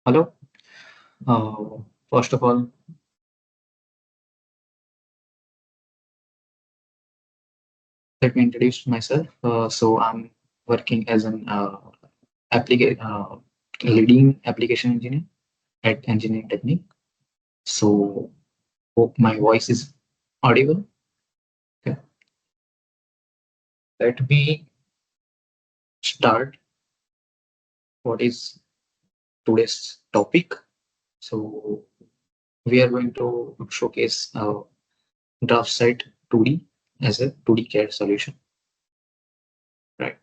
Hello. First of all, let me introduce myself. So I'm working as an leading application engineer at Engineering Technique. So hope my voice is audible. Okay. Let me start. What is today's topic? So we are going to showcase DraftSight 2D as a 2D CAD solution. Right.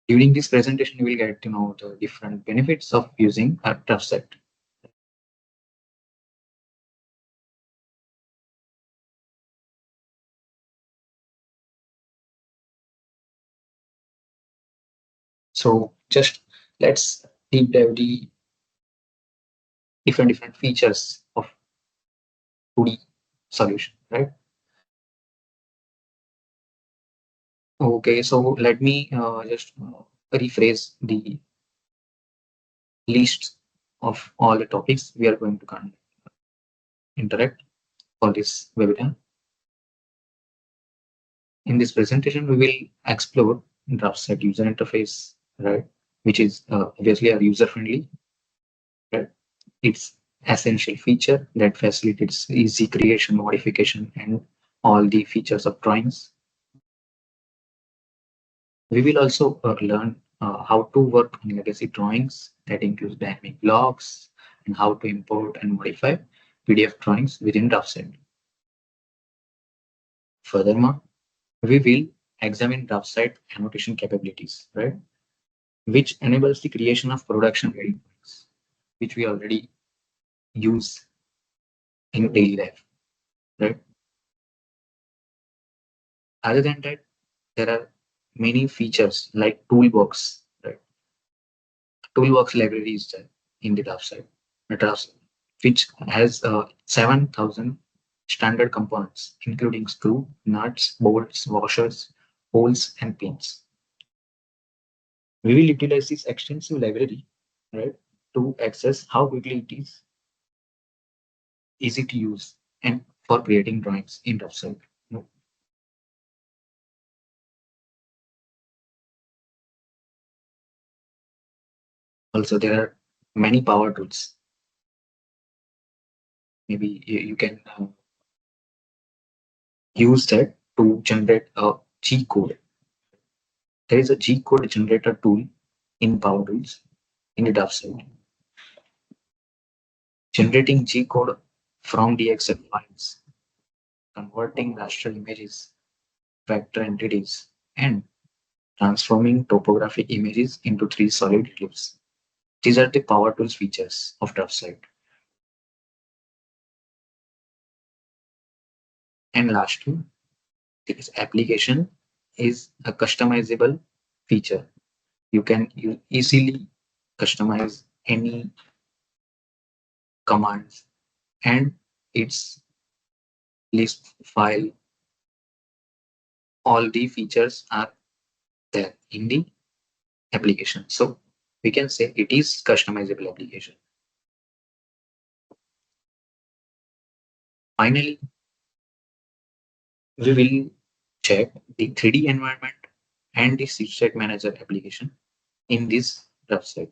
During this presentation, you will get to know the different benefits of using a DraftSight. So just let's deep dive the different features of 2D solution, right? Okay, so let me just rephrase the list of all the topics we are going to interact for this webinar. In this presentation, we will explore DraftSight user interface, right? Which is obviously a user-friendly, right? It's essential feature that facilitates easy creation, modification, and all the features of drawings. We will also learn how to work on legacy drawings that includes dynamic blocks and how to import and modify PDF drawings within DraftSight. Furthermore, we will examine DraftSight annotation capabilities, right? Which enables the creation of production ready drawings, which we already use in daily life, right? Other than that, there are many features like toolbox, right? Toolbox library is there in the DraftSight, which has 7,000 standard components, including screw, nuts, bolts, washers, holes, and pins. We will utilize this extensive library, right, to access how quickly it is easy to use and for creating drawings in DraftSight. Also, there are many power tools. Maybe you can use that to generate a G code. There is a G code generator tool in Power Tools in the DraftSight. Generating G code from DXF files, converting raster images, vector entities, and transforming topographic images into 3 solid clips. These are the Power Tools features of DraftSight. And lastly, this application is a customizable feature. You can easily customize any commands and its list file. All the features are there in the application. So we can say it is customizable application. Finally, we will check the 3D environment and the SIGSET manager application in this website.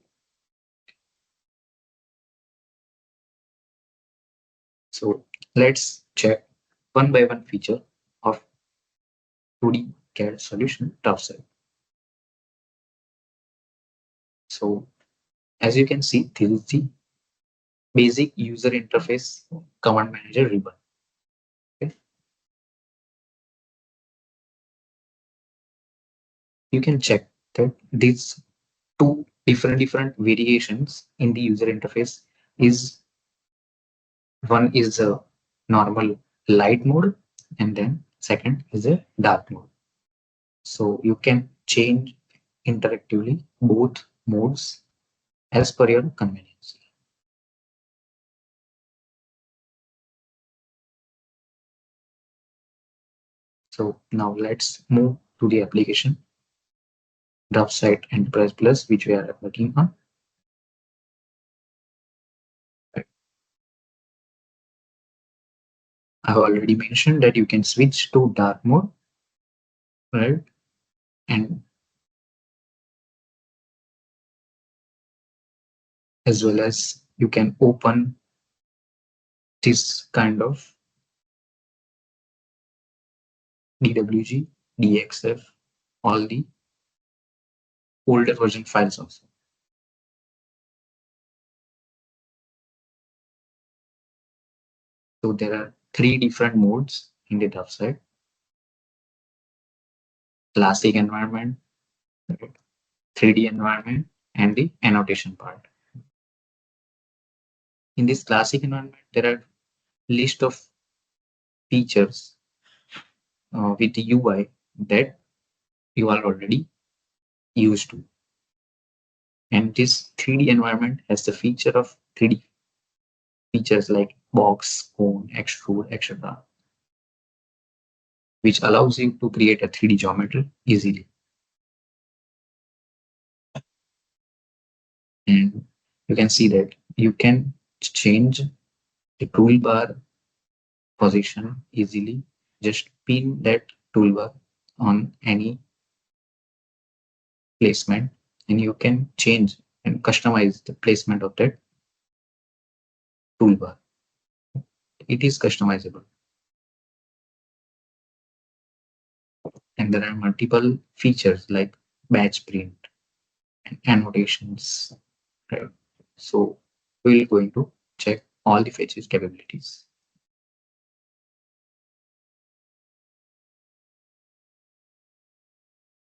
So let's check one by one feature of 2D CAD solution website. So as you can see, this is the basic user interface command manager ribbon. Okay. You can check that these two different variations in the user interface is one is a normal light mode and then second is a dark mode. So you can change interactively both modes as per your convenience. So now let's move to the application. DraftSight Enterprise Plus, which we are working on. Right. I've already mentioned that you can switch to dark mode, right? And as well as you can open this kind of DWG, DXF, all the older version files also. So there are three different modes in the DraftSight: classic environment, 3D environment, and the annotation part. In this classic environment, there are list of features with the UI that you are already used to. And this 3D environment has the feature of 3D features like box, cone, extrude, etc., which allows you to create a 3D geometry easily. And you can see that you can change the toolbar position easily. Just pin that toolbar on any placement, and you can change and customize the placement of that toolbar. It is customizable. And there are multiple features like batch print and annotations, right? So we're going to check all the features capabilities.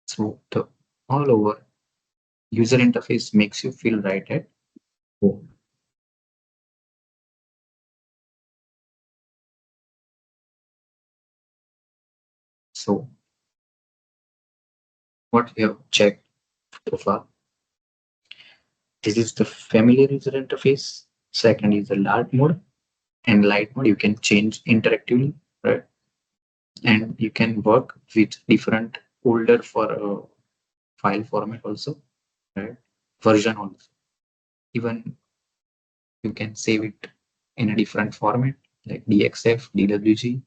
So the all over user interface makes you feel right at home. So what we have checked so far, this is the familiar user interface. Second is the large mode, and light mode you can change interactively, right? And you can work with different folder for file format also, right? Version also. Even you can save it in a different format like DXF, DWG,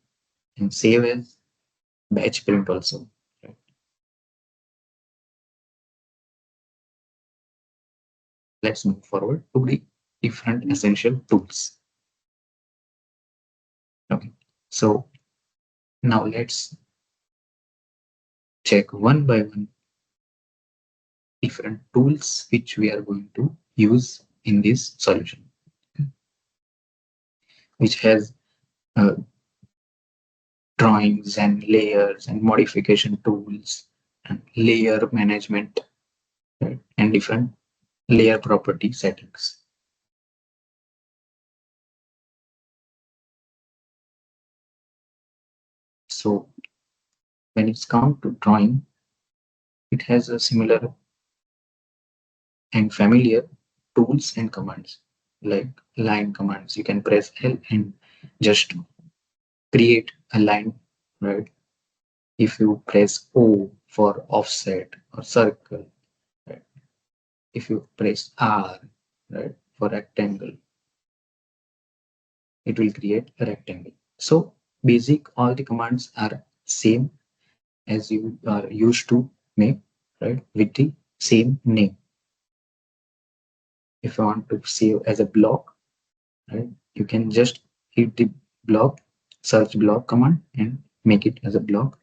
and save as batch print also. Right? Let's move forward to the different essential tools. Okay, so now let's check one by one different tools which we are going to use in this solution, which has drawings and layers and modification tools and layer management, right? And different layer property settings. So when it's come to drawing, it has a similar and familiar tools and commands like line commands. You can press L and just create a line, right? If you press O for offset or circle, right? If you press R, right, for rectangle, it will create a rectangle. So basic, all the commands are same as you are used to make, right, with the same name. If you want to save as a block, right, you can just hit the block, search block command and make it as a block.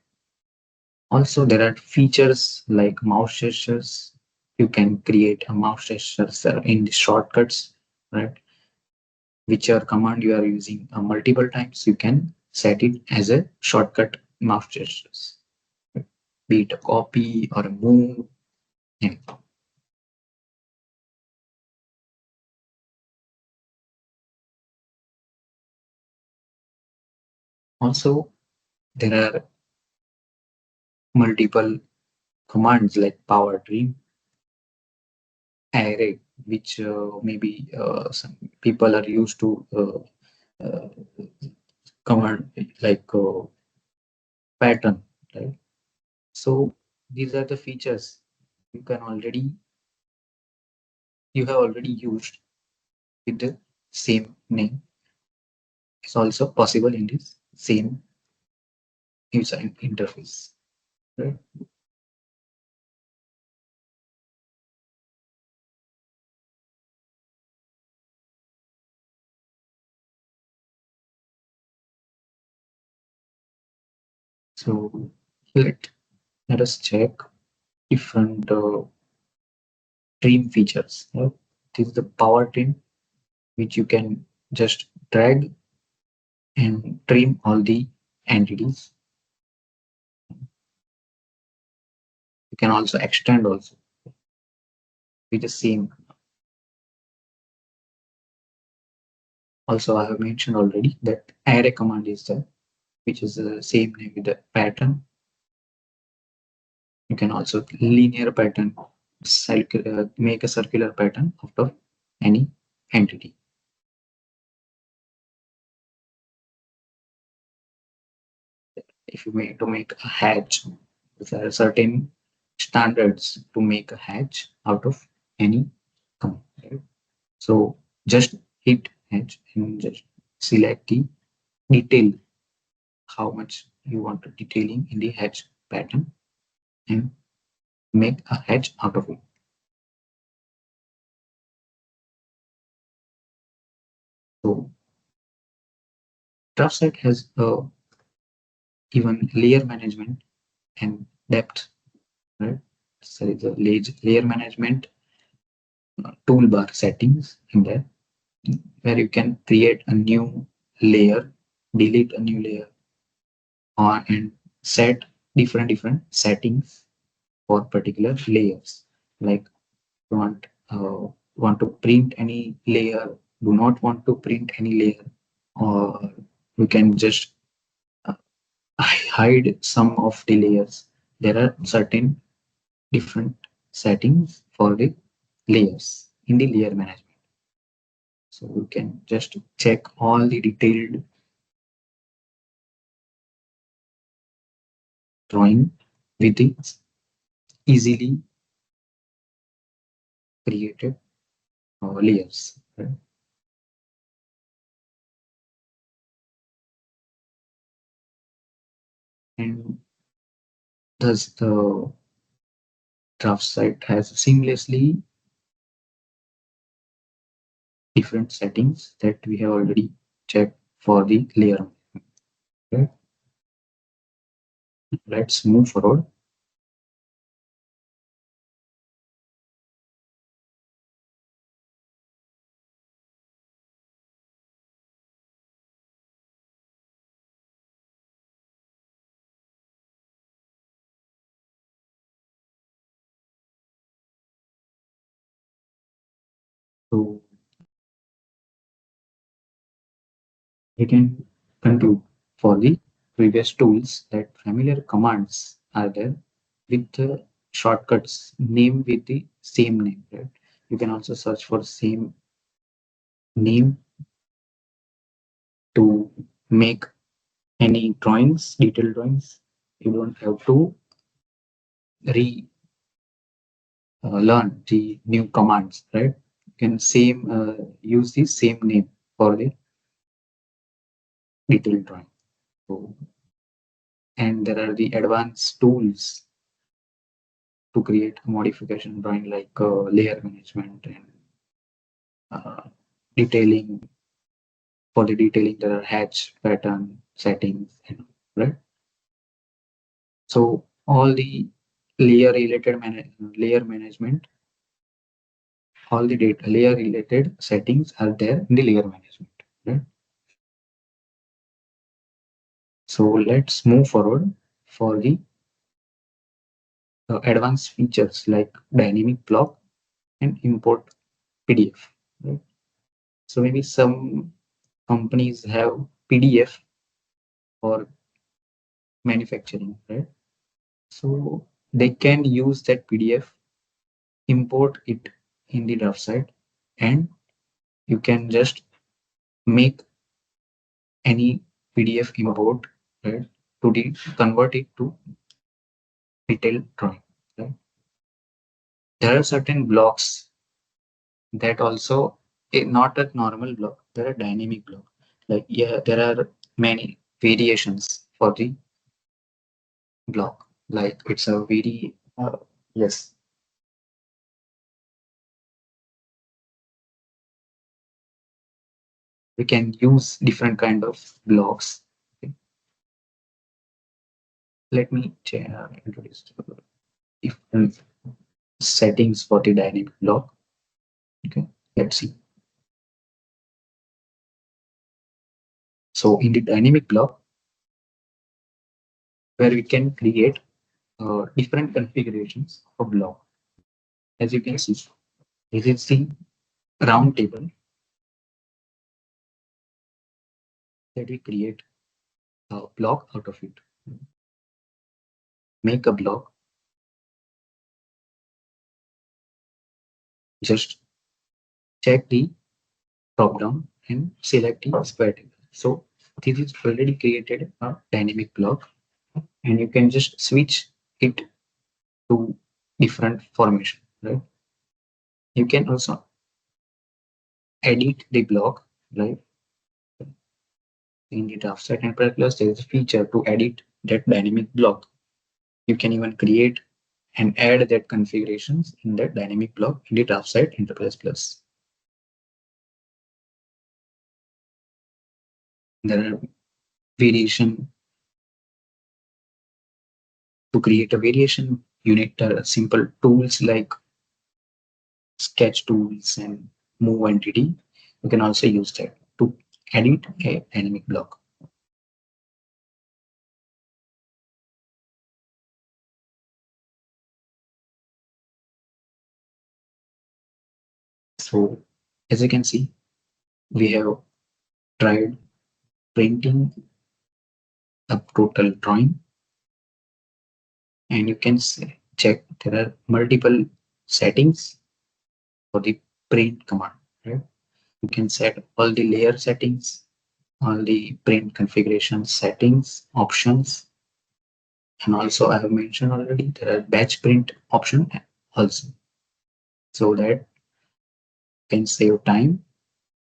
Also, there are features like mouse gestures. You can create a mouse gesture in the shortcuts, right? Whichever command you are using multiple times, you can set it as a shortcut mouse gestures, right? Be it a copy or a move. And also, there are multiple commands like power trim, array, which maybe some people are used to command like pattern, right? So these are the features you have already used with the same name. It's also possible in this same user interface, right? So let us check different trim features. This is the power trim, which you can just drag and trim all the entities. You can also extend also with the same. Also, I have mentioned already that array command is there, which is the same name with the pattern. You can also linear pattern, make a circular pattern out of any entity. If you make a hatch, there are certain standards to make a hatch out of any command. Right? So just hit hatch and just select the detail, how much you want to detailing in the hatch pattern, and make a hatch out of it. So DraftSight has even layer management and depth, right? So it's a layer management toolbar settings in there, where you can create a new layer, delete a new layer, and set different settings for particular layers. Like you want to print any layer, do not want to print any layer, or you can just uh, hide some of the layers. There are certain different settings for the layers in the layer management. So you can just check all the detailed drawing with the easily created layers. Right? And thus the draft site has seamlessly different settings that we have already checked for the layer. Okay. Let's move forward. So we can conclude for the previous tools that familiar commands are there with the shortcuts name with the same name. Right? You can also search for same name to make any drawings, detailed drawings. You don't have to re learn the new commands, right? You can use the same name for the detailed drawing. So, and there are the advanced tools to create a modification drawing like layer management and uh, detailing. For the detailing, there are hatch pattern settings, right? So all the layer management, all the data layer related settings are there in the layer management, right? So let's move forward for the advanced features like dynamic block and import PDF, right? So maybe some companies have PDF for manufacturing, right? So they can use that PDF, import it in the draft site, and you can just make any PDF import, right, to convert it to detailed drawing, right? There are certain blocks that also not a normal block, there are dynamic block. Like yeah, there are many variations for the block. Like it's a very yes, we can use different kind of blocks. Okay. Let me introduce different settings for the dynamic block. Okay, let's see. So in the dynamic block, where we can create different configurations of block. As you can see, this is the round table that we create a block out of it. Make a block, just check the drop down and select the square table. So this is already created a dynamic block, and you can just switch it to different formation, right? You can also edit the block, right? In the DraftSight and Plus, there is a feature to edit that dynamic block. You can even create and add that configurations in that dynamic block in the DraftSight Enterprise Plus. There are variation to create a variation. You need simple tools like sketch tools and move entity. You can also use that to edit a dynamic block. So as you can see, we have tried printing a total drawing, and you can check there are multiple settings for the print command, right? You can set all the layer settings, all the print configuration settings, options, and also I have mentioned already there are batch print option also, so that you can save time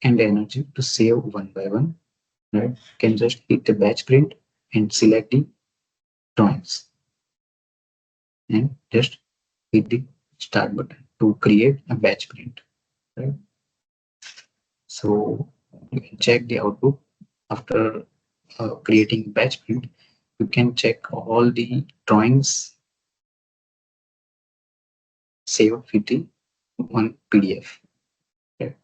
and energy to save one by one, right? You can just hit the batch print and select the drawings and just hit the start button to create a batch print, right? So you can check the output after creating batch print. You can check all the drawings saved with the one PDF. Okay.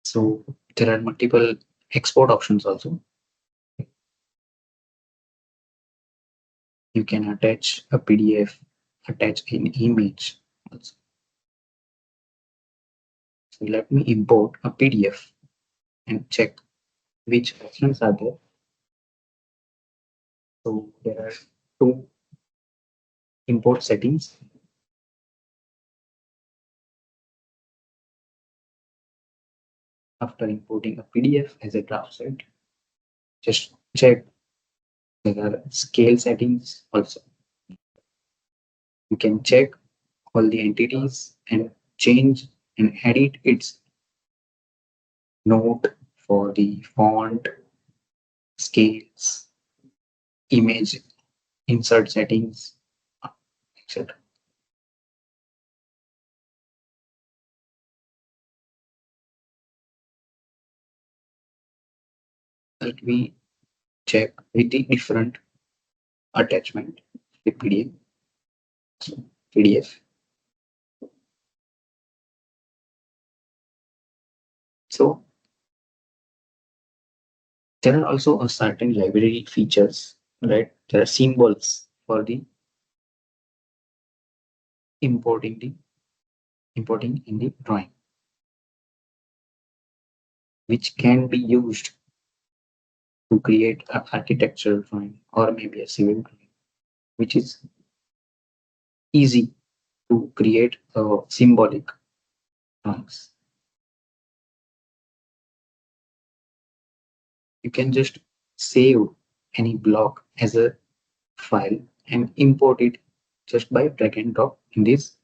So there are multiple export options also. You can attach a PDF, attach an image also. So let me import a PDF and check which options are there. So there are two import settings. After importing a PDF as a draft set, just check there are scale settings also. You can check all the entities and change and edit its note for the font, scales, image, insert settings, etc. Let me check with the different attachment, the PDF. So PDF. So there are also a certain library features, right? There are symbols for the importing the importing in the drawing, which can be used to create an architectural drawing or maybe a civil drawing, which is easy to create symbolic drawings. You can just save any block as a file and import it just by drag and drop in this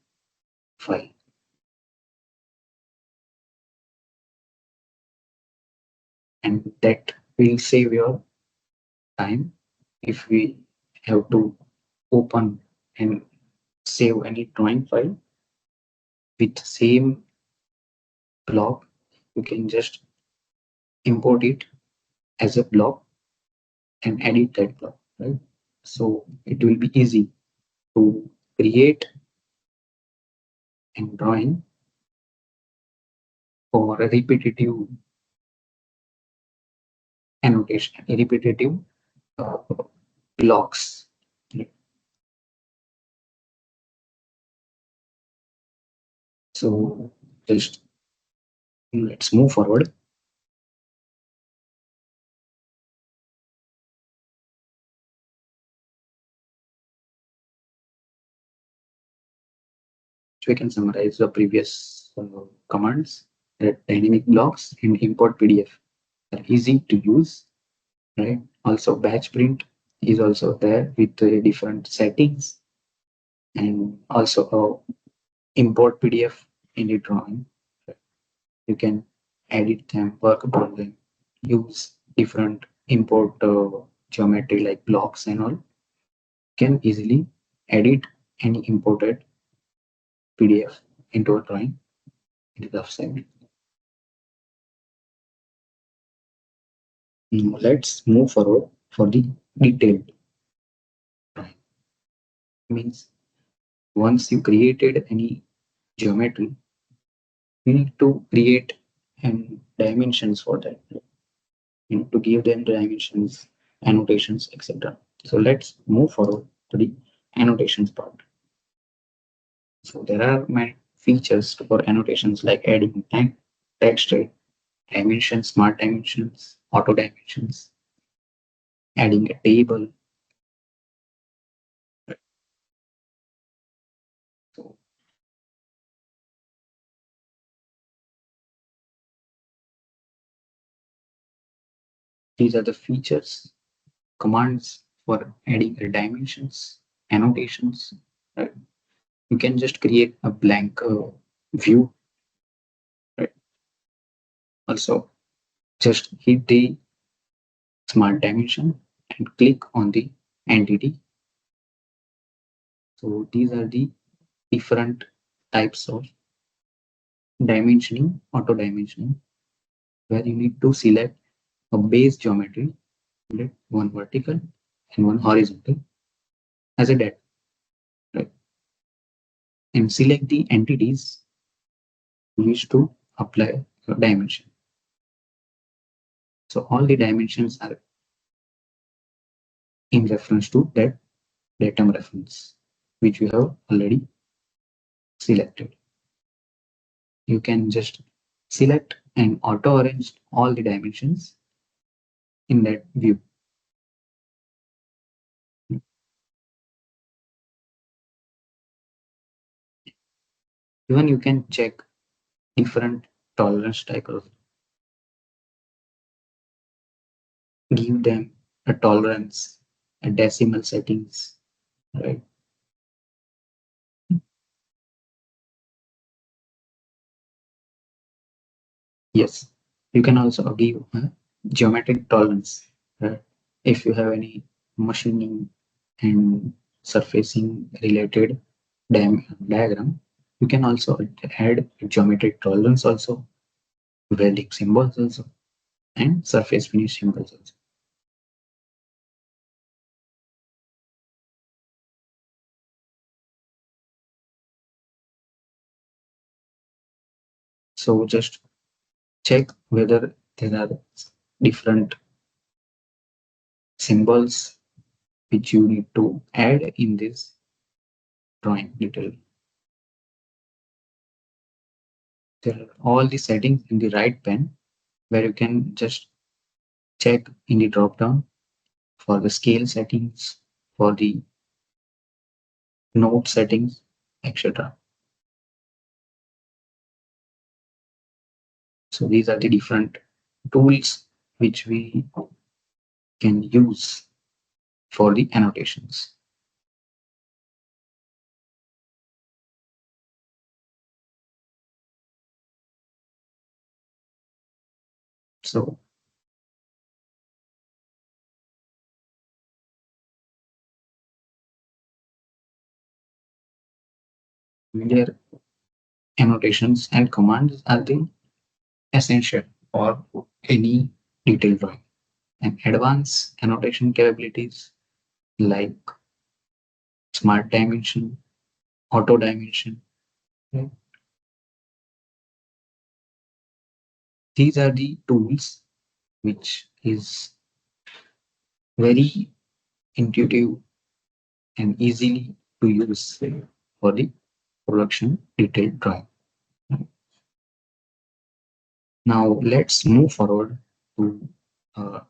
file. And that will save your time if we have to open and save any drawing file with same block. You can just import it as a block and edit that block, right? So it will be easy to create and drawing for a repetitive annotation, repetitive uh, blocks. So just let's move forward. So we can summarize the previous commands. That dynamic blocks and import PDF are easy to use, right? Also, batch print is also there with different settings, and also import PDF in the drawing. You can edit them, work upon them, use different import geometry like blocks and all. Can easily edit any imported PDF into a drawing in the DraftSight. Let's move forward for the detailed drawing. Means once you created any geometry, you need to create and dimensions for that. You need to give them the dimensions, annotations, etc. So let's move forward to the annotations part. So there are many features for annotations like adding text, dimensions, smart dimensions, auto dimensions, adding a table. So these are the features, commands for adding a dimensions, annotations. Right? You can just create a blank view. Right? Also, just hit the smart dimension and click on the entity. So these are the different types of dimensioning, auto dimensioning, where you need to select a base geometry, right? One vertical and one horizontal as a data, right? And select the entities you wish to apply your dimension. So all the dimensions are in reference to that datum reference, which you have already selected. You can just select and auto arrange all the dimensions in that view. Even you can check different tolerance types, give them a tolerance, a decimal settings, right? Yes, you can also give a geometric tolerance, right? If you have any machining and surfacing related diagram, you can also add geometric tolerance also, welding symbols also, and surface finish symbols also. So just check whether there are different symbols which you need to add in this drawing detail. There are all the settings in the right pane where you can just check in the drop down for the scale settings, for the note settings, etc. So these are the different tools which we can use for the annotations. So their annotations and commands are the essential for any detailed drawing. And advanced annotation capabilities like smart dimension, auto dimension, right? These are the tools which is very intuitive and easily to use for the production detailed drawing. Now let's move forward to uh,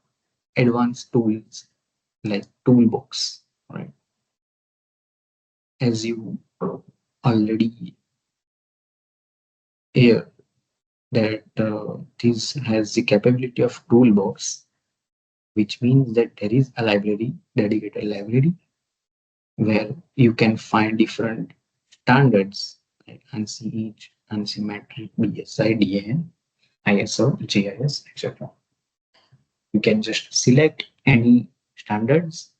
advanced tools like toolbox. Right, as you already hear that this has the capability of toolbox, which means that there is a library, dedicated library, where you can find different standards like ANSI each, ANSI metric, BSI, DAN, ISO, GIS, etc. You can just select any standards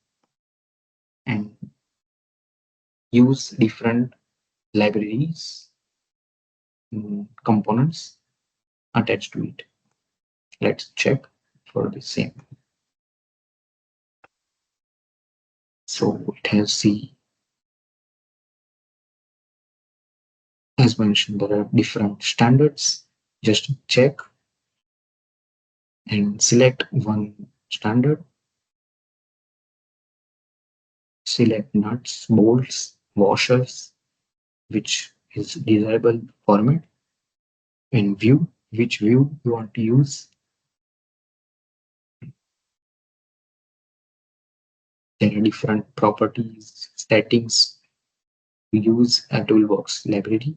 and use different libraries components attached to it. Let's check for the same. So it has the, as mentioned, there are different standards. Just check and select one standard. Select nuts, bolts, washers, which is desirable format, and view, which view you want to use. There are different properties, settings to use a toolbox library.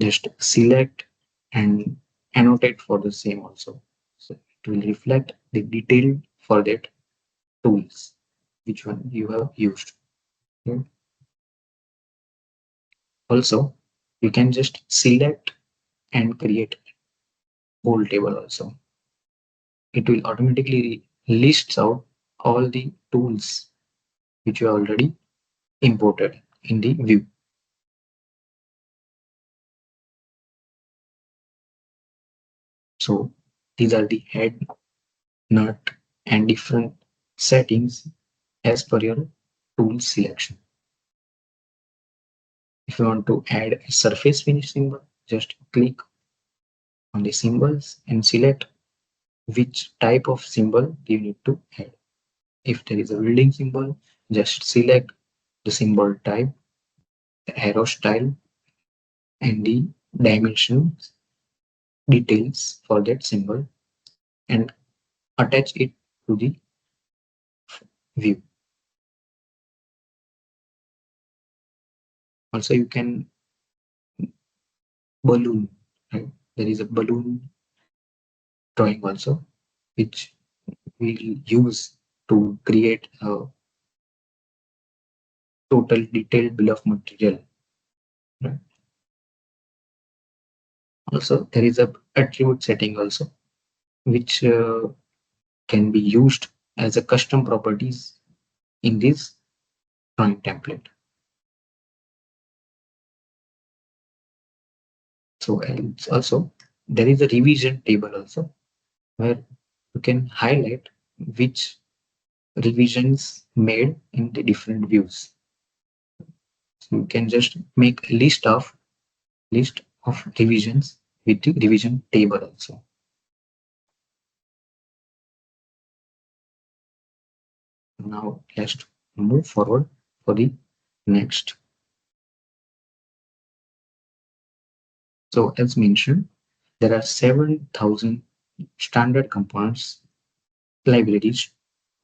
Just select and annotate for the same also. So it will reflect the detail for that tools, which one you have used. Okay. Also, you can just select and create whole table also. It will automatically lists out all the tools which you already imported in the view. So these are the head, nut, and different settings as per your tool selection. If you want to add a surface finish symbol, just click on the symbols and select which type of symbol you need to add. If there is a building symbol, just select the symbol type, the arrow style, and the dimensions details for that symbol and attach it to the view. Also, you can balloon, right? There is a balloon drawing also, which we'll use to create a total detailed bill of material. Right? Also, there is a attribute setting also, which can be used as a custom properties in this drawing template. So, and also there is a revision table also, where you can highlight which revisions made in the different views. So you can just make a list of revisions with the revision table also. Now let's move forward for the next. So as mentioned, there are 7,000 standard components libraries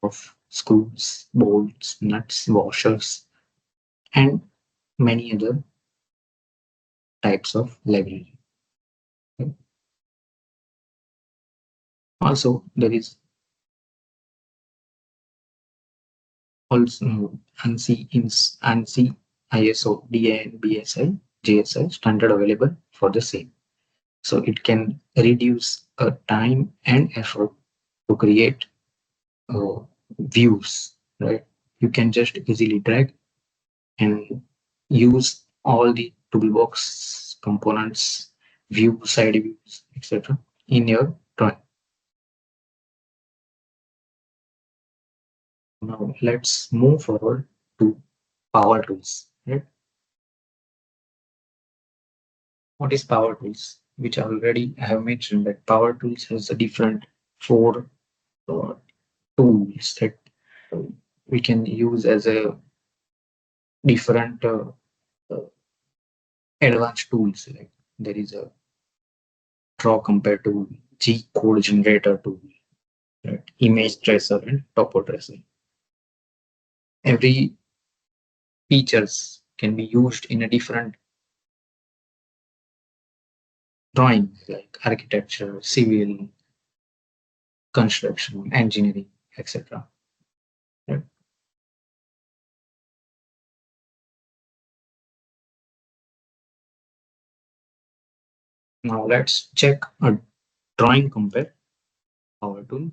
of screws, bolts, nuts, washers, and many other types of library. Okay. Also, there is also ANSI, ISO, DAN, BSI, JSI standard available for the same. So it can reduce time and effort to create uh, views, right? You can just easily drag and use all the toolbox components, view, side views, etc. in your drawing. Now let's move forward to power tools, right? What is power tools? Which already I have mentioned that power tools has a different four uh, tools that we can use as a different uh, advanced tools. Like there is a draw compare tool, G code generator tool, right? Image tracer and topo tracer. Every features can be used in a different drawing, like architecture, civil, construction, engineering, etc. Right? Now let's check a drawing compare power tool.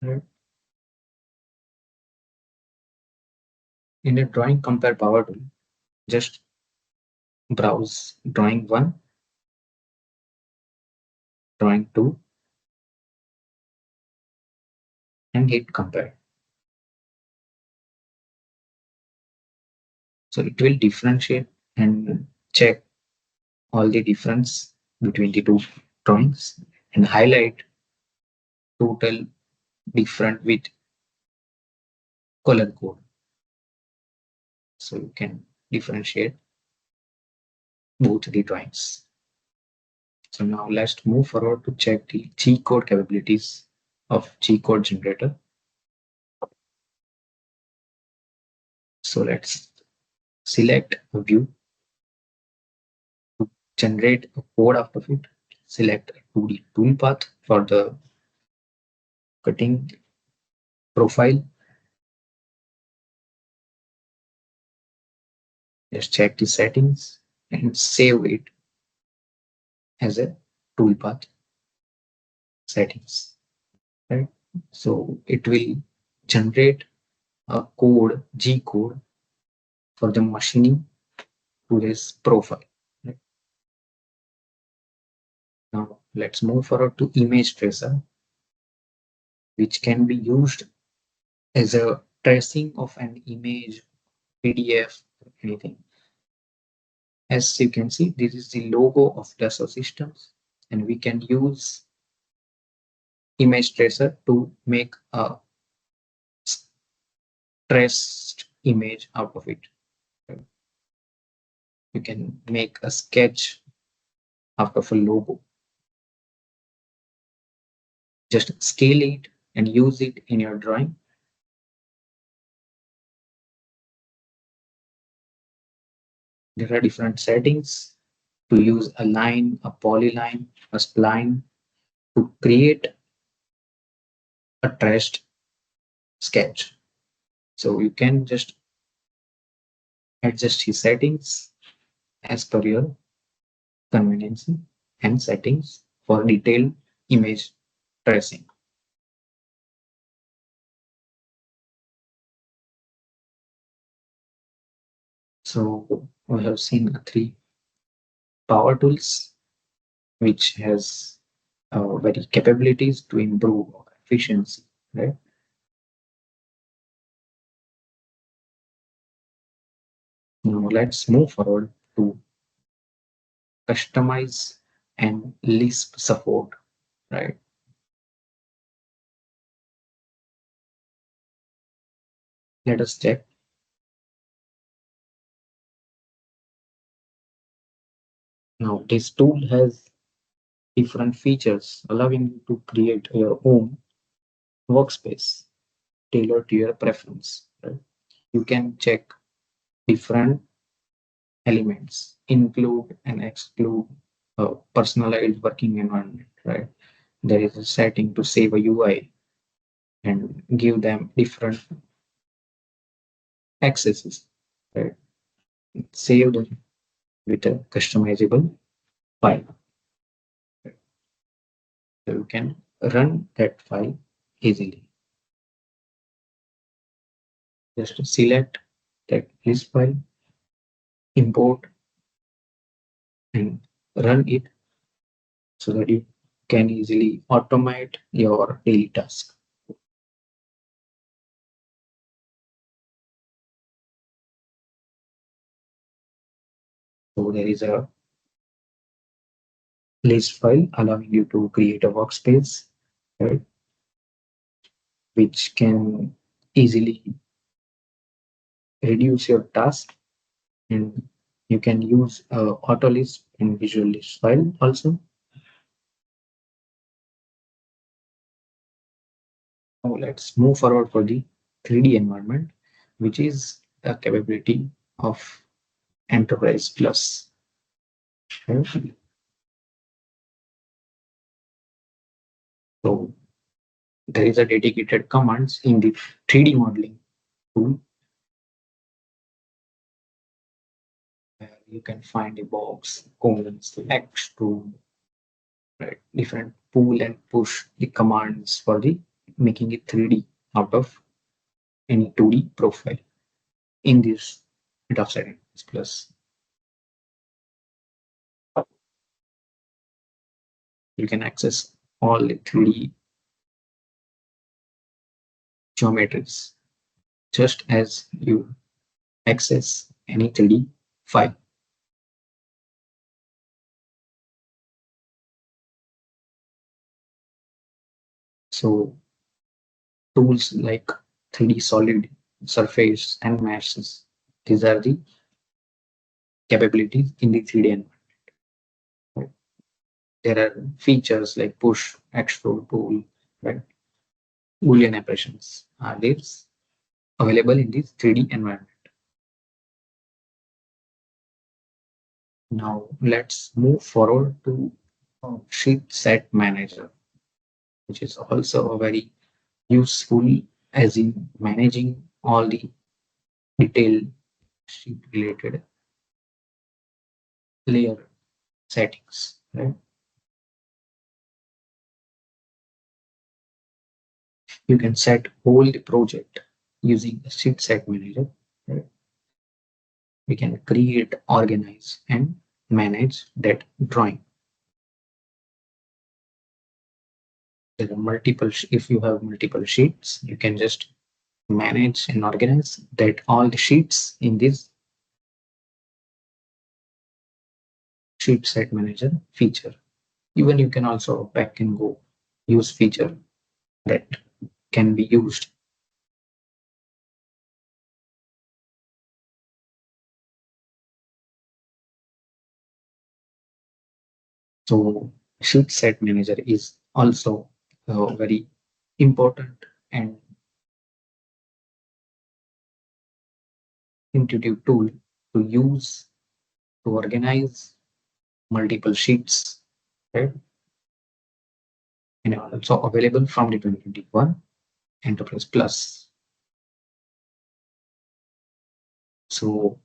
Right? In a drawing compare power tool, just browse drawing 1, drawing 2, and hit compare. So it will differentiate and check all the difference between the two drawings and highlight total different with color code. So you can differentiate both the drawings. So now let's move forward to check the G code capabilities of G code generator. So let's select a view to generate a code out of it. Select a 2D toolpath for the cutting profile. Just check the settings and save it as a toolpath settings. Right? So it will generate a code, G code, for the machining to this profile. Right? Now let's move forward to image tracer, which can be used as a tracing of an image, PDF, anything. As you can see, this is the logo of Dassault Systems, and we can use image tracer to make a traced image out of it. You can make a sketch out of a logo. Just scale it and use it in your drawing. There are different settings to use a line, a polyline, a spline to create a traced sketch. So you can just adjust his settings as per your convenience and settings for detailed image tracing. So we have seen three power tools which has very capabilities to improve efficiency, right? Now let's move forward to customize and Lisp support, right? Let us check. Now this tool has different features allowing you to create your own workspace tailored to your preference, right? You can check different elements, include and exclude a personalized working environment, right? There is a setting to save a UI and give them different accesses, right? Save them with a customizable file. Right? So you can run that file easily. Just select that list file, import and run it so that you can easily automate your daily task. So there is a list file allowing you to create a workspace, right, which can easily reduce your task, and you can use auto list and visual list file also. Now let's move forward for the 3D environment, which is a capability of Enterprise Plus. Okay. So there is a dedicated commands in the 3D modeling tool where you can find a box, cones, extrude, right? Different pull and push the commands for the making it 3D out of any 2D profile in this DraftSight Plus. You can access all the 3D geometries just as you access any 3D file. So tools like 3D solid, surface, and meshes. These are the capabilities in the 3D environment. Right? There are features like push, extrude, pull, right? Boolean operations are these available in this 3D environment. Now let's move forward to sheet set manager, which is also a very useful as in managing all the detailed sheet related layer settings. Right? You can set whole the project using the sheet set manager. Right? We can create, organize, and manage that drawing. There are multiple. If you have multiple sheets, you can just manage and organize that all the sheets in this sheet set manager feature. Even you can also back and go use feature that can be used. So sheet set manager is also a very important and intuitive tool to use to organize multiple sheets, right? And also available from the 2021 Enterprise Plus. So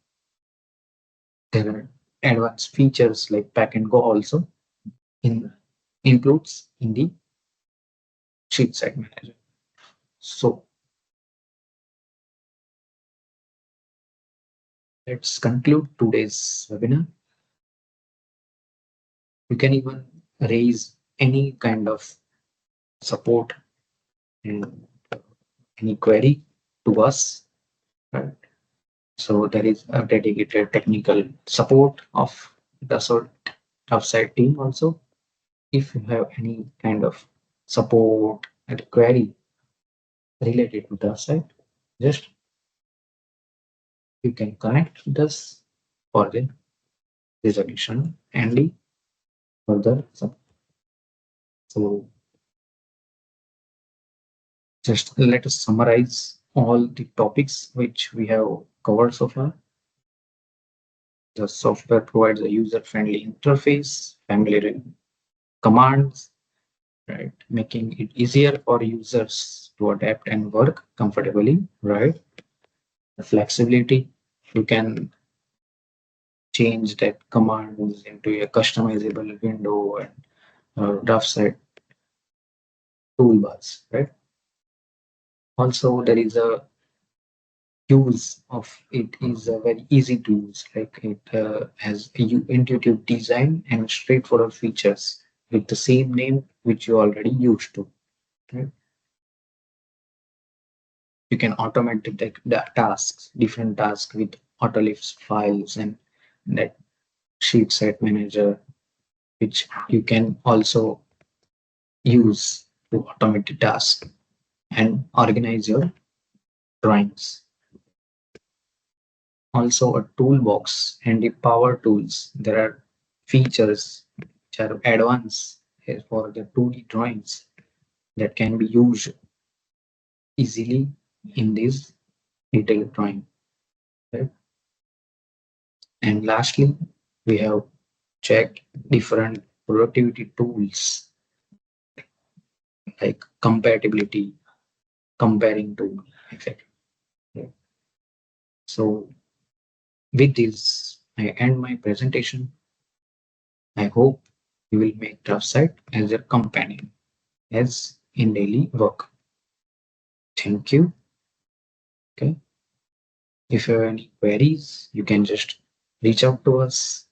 there are advanced features like pack and go also in includes in the sheet set manager. So let's conclude today's webinar. You can even raise any kind of support and any query to us. Right? So there is a dedicated technical support of the sort of site team also. If you have any kind of support and query related to the site, just you can connect with us for the resolution and the further support. So just let us summarize all the topics which we have covered so far. The software provides a user-friendly interface familiar commands, right? Making it easier for users to adapt and work comfortably, right? The flexibility, you can change that commands into a customizable window and DraftSight toolbars, right? Also, there is a use of it is very easy to use. Like it has a intuitive design and straightforward features with the same name which you already used to. Right? You can automate the tasks, different tasks with auto lifts files and that sheet set manager, which you can also use to automate the task and organize your drawings. Also a toolbox and the power tools. There are features which are advanced for the 2D drawings that can be used easily in this detailed drawing. Right? And lastly, we have checked different productivity tools like compatibility, comparing tool, etc. Right? So with this, I end my presentation. I hope you will make DraftSight as your companion as in daily work. Thank you. Okay. If you have any queries, you can just reach out to us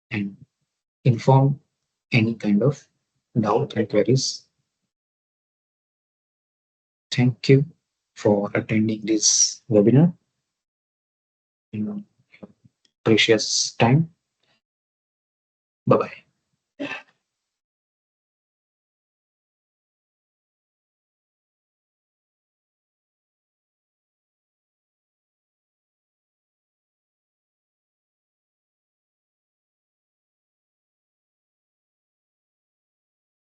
and inform any kind of doubt and queries. Thank you for attending this webinar in your precious time. Bye bye.